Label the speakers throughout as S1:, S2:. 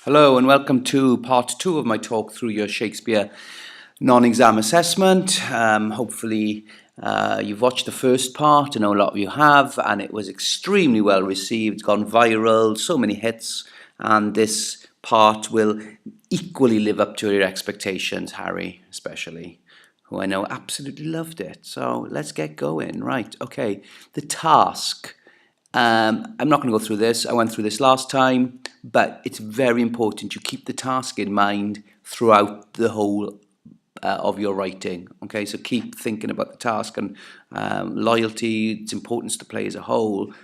S1: Hello and welcome to part 2 of my talk through your Shakespeare non-exam assessment. Hopefully you've watched the first part. I know a lot of you have, and it was extremely well received. It's gone viral, so many hits, and this part will equally live up to your expectations, Harry especially, who I know absolutely loved it. So let's get going. Right, okay, the task. I'm not going to go through this. I went through this last time, but it's very important you keep the task in mind throughout the whole of your writing. Okay, so keep thinking about the task and loyalty, its importance to play as a whole.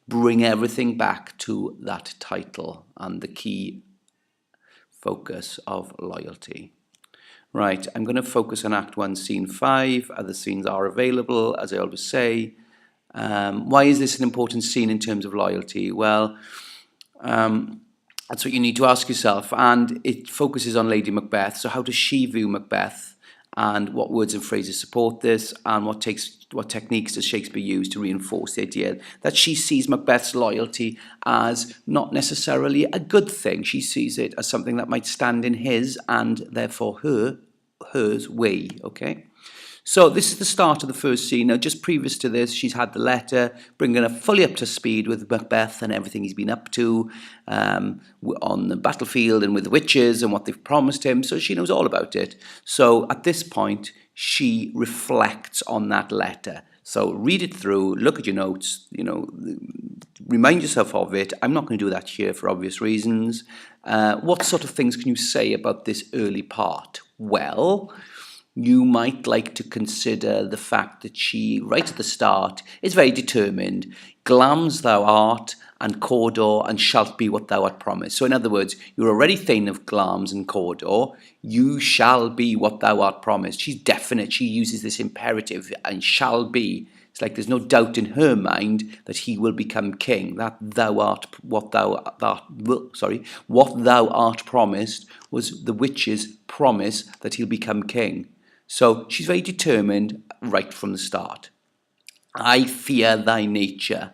S1: Bring everything back to that title and the key focus of loyalty. Right, I'm going to focus on Act 1, Scene 5. Other scenes are available, as I always say. Why is this an important scene in terms of loyalty? Well, that's what you need to ask yourself. And it focuses on Lady Macbeth. So how does she view Macbeth? And what words and phrases support this? And what techniques does Shakespeare use to reinforce the idea that she sees Macbeth's loyalty as not necessarily a good thing? She sees it as something that might stand in his and therefore hers way, okay? So this is the start of the first scene. Now, just previous to this, she's had the letter, bringing her fully up to speed with Macbeth and everything he's been up to on the battlefield and with the witches and what they've promised him. So she knows all about it. So at this point, she reflects on that letter. So read it through, look at your notes, remind yourself of it. I'm not going to do that here for obvious reasons. What sort of things can you say about this early part? Well, you might like to consider the fact that she, right at the start, is very determined. Glams thou art, and Cawdor, and shalt be what thou art promised. So in other words, you're already thane of Glams and Cawdor. You shall be what thou art promised. She's definite. She uses this imperative, and shall be. It's like there's no doubt in her mind that he will become king. That what thou art promised was the witch's promise that he'll become king. So she's very determined right from the start. I fear thy nature.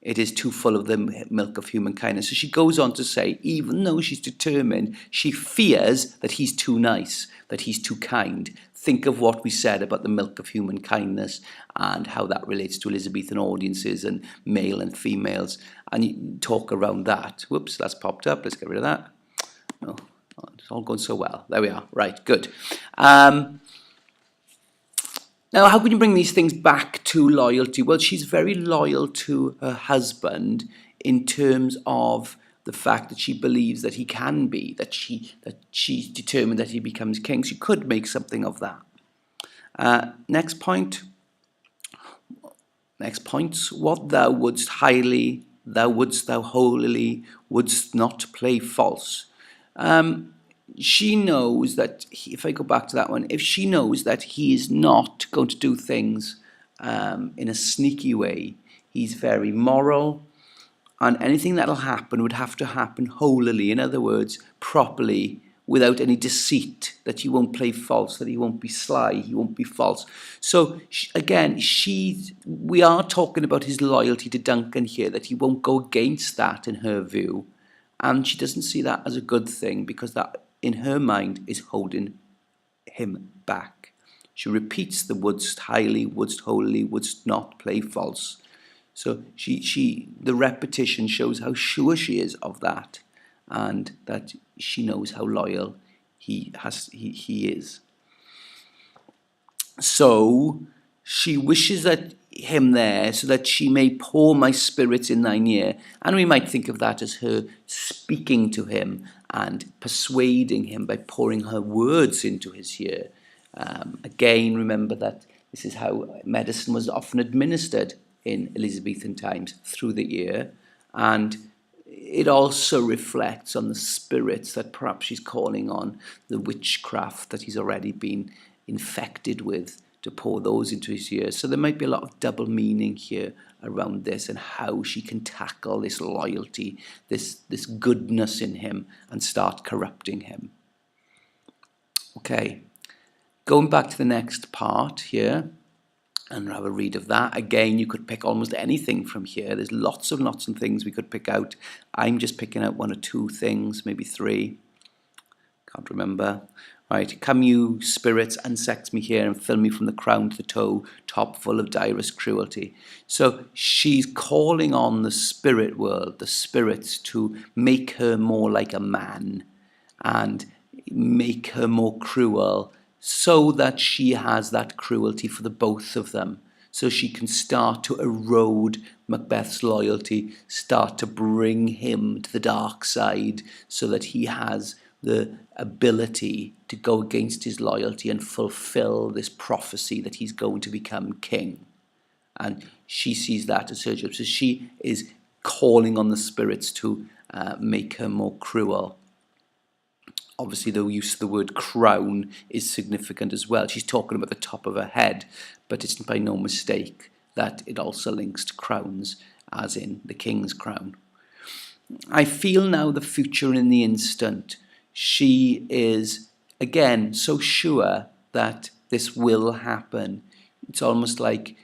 S1: It is too full of the milk of human kindness. So she goes on to say, even though she's determined, she fears that he's too nice, that he's too kind. Think of what we said about the milk of human kindness and how that relates to Elizabethan audiences and male and females. And you talk around that. Whoops, that's popped up. Let's get rid of that. No, it's all going so well. There we are. Right, good. Now, how can you bring these things back to loyalty? Well, she's very loyal to her husband in terms of the fact that she believes that he can be, that she's determined that he becomes king. She could make something of that. Next point. Next points. What thou wouldst highly, thou wouldst thou holily, wouldst not play false. She knows that, if I go back to that one, if she knows that he is not going to do things in a sneaky way, he's very moral, and anything that'll happen would have to happen holily, in other words, properly, without any deceit, that he won't play false, that he won't be sly, he won't be false. So, again, we are talking about his loyalty to Duncan here, that he won't go against that in her view, and she doesn't see that as a good thing, because that, in her mind, is holding him back. She repeats the wouldst highly, wouldst holily, wouldst not play false. So the repetition shows how sure she is of that, and that she knows how loyal he is. So she wishes that him there so that she may pour my spirits in thine ear. And we might think of that as her speaking to him and persuading him by pouring her words into his ear. Again, remember that this is how medicine was often administered in Elizabethan times, through the ear. And it also reflects on the spirits that perhaps she's calling on, the witchcraft that he's already been infected with, to pour those into his ears. So there might be a lot of double meaning here around this and how she can tackle this loyalty, this goodness in him, and start corrupting him. Okay, going back to the next part here. and have a read of that. Again, you could pick almost anything from here. There's lots of things we could pick out. I'm just picking out one or two things, maybe three. Can't remember. Right, come you spirits, unsex me here and fill me from the crown to the toe, top full of direst cruelty. So she's calling on the spirit world, the spirits, to make her more like a man and make her more cruel, so that she has that cruelty for the both of them. So she can start to erode Macbeth's loyalty, start to bring him to the dark side, so that he has the ability to go against his loyalty and fulfill this prophecy that he's going to become king. And she sees that as her job. So she is calling on the spirits to make her more cruel. Obviously, the use of the word crown is significant as well. She's talking about the top of her head, but it's by no mistake that it also links to crowns, as in the king's crown. I feel now the future in the instant. She is, again, so sure that this will happen. It's almost like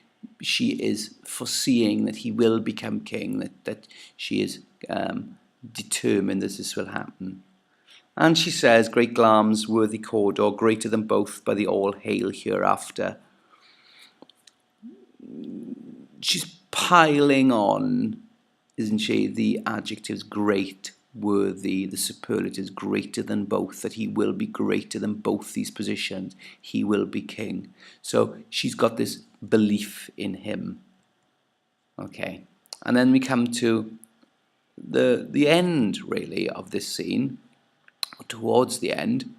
S1: she is foreseeing that he will become king, that she is determined that this will happen. And she says, great Glam's worthy Cawdor, greater than both by the all hail hereafter. She's piling on, isn't she, the adjectives great, worthy, the superlatives greater than both, that he will be greater than both these positions. He will be king. So she's got this belief in him. Okay. And then we come to the end, really, of this scene, towards the end,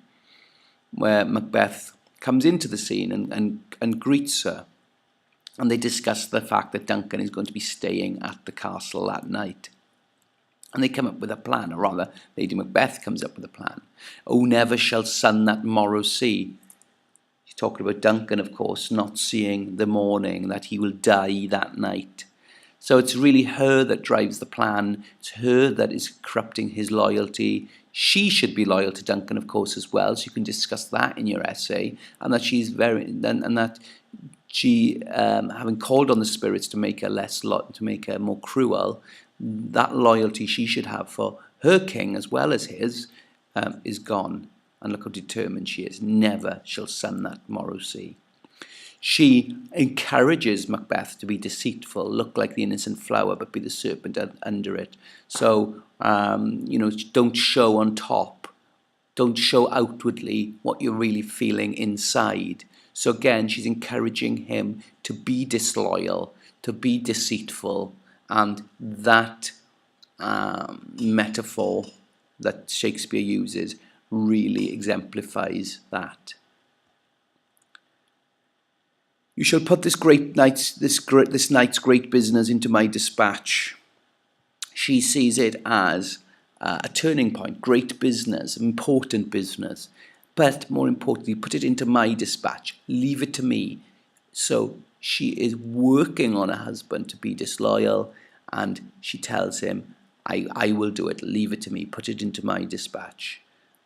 S1: where Macbeth comes into the scene and greets her. And they discuss the fact that Duncan is going to be staying at the castle that night. And they come up with a plan, or rather, Lady Macbeth comes up with a plan. Oh, never shall sun that morrow see. She's talking about Duncan, of course, not seeing the morning, that he will die that night. So it's really her that drives the plan. It's her that is corrupting his loyalty. She should be loyal to Duncan, of course, as well. So you can discuss that in your essay, and that she's that she, having called on the spirits to make her more cruel, that loyalty she should have for her king as well as his is gone. And look how determined she is. Never shall sun that morrow see. She encourages Macbeth to be deceitful, look like the innocent flower, but be the serpent under it. So, don't show on top. Don't show outwardly what you're really feeling inside. So again, she's encouraging him to be disloyal, to be deceitful, and that metaphor that Shakespeare uses really exemplifies that. You shall put this night's great business into my dispatch. She sees it as a turning point, great business, important business. But more importantly, put it into my dispatch. Leave it to me. So she is working on her husband to be disloyal, and she tells him, I will do it. Leave it to me. Put it into my dispatch.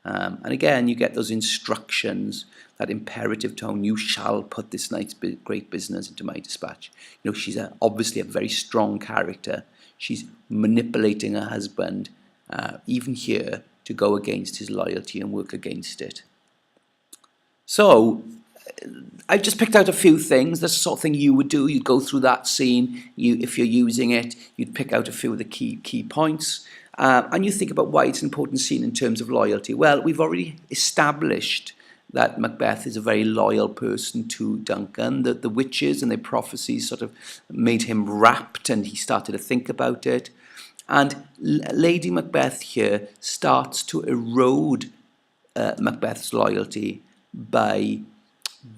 S1: And again, you get those instructions, that imperative tone. You shall put this night's great business into my dispatch. She's obviously a very strong character. She's manipulating her husband, even here, to go against his loyalty and work against it. So I've just picked out a few things. That's the sort of thing you would do. You'd go through that scene. If you're using it, you'd pick out a few of the key points. And you think about why it's an important scene in terms of loyalty. Well, we've already established that Macbeth is a very loyal person to Duncan. That the witches and their prophecies sort of made him rapt, and he started to think about it. And Lady Macbeth here starts to erode Macbeth's loyalty by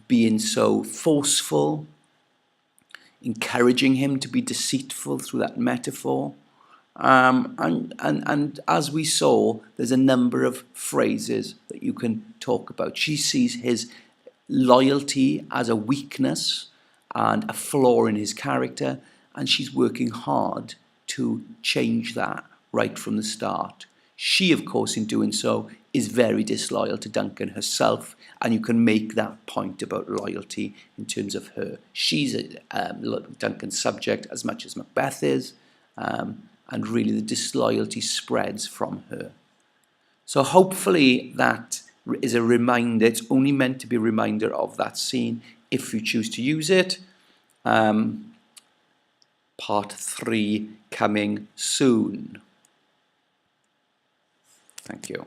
S1: being so forceful, encouraging him to be deceitful through that metaphor. And as we saw, there's a number of phrases that you can talk about. She sees his loyalty as a weakness and a flaw in his character, and she's working hard to change that right from the start. She, of course, in doing so, is very disloyal to Duncan herself, and you can make that point about loyalty in terms of her. She's Duncan's subject as much as Macbeth is, and really the disloyalty spreads from her. So hopefully that is a reminder. It's only meant to be a reminder of that scene if you choose to use it. Part 3 coming soon. Thank you.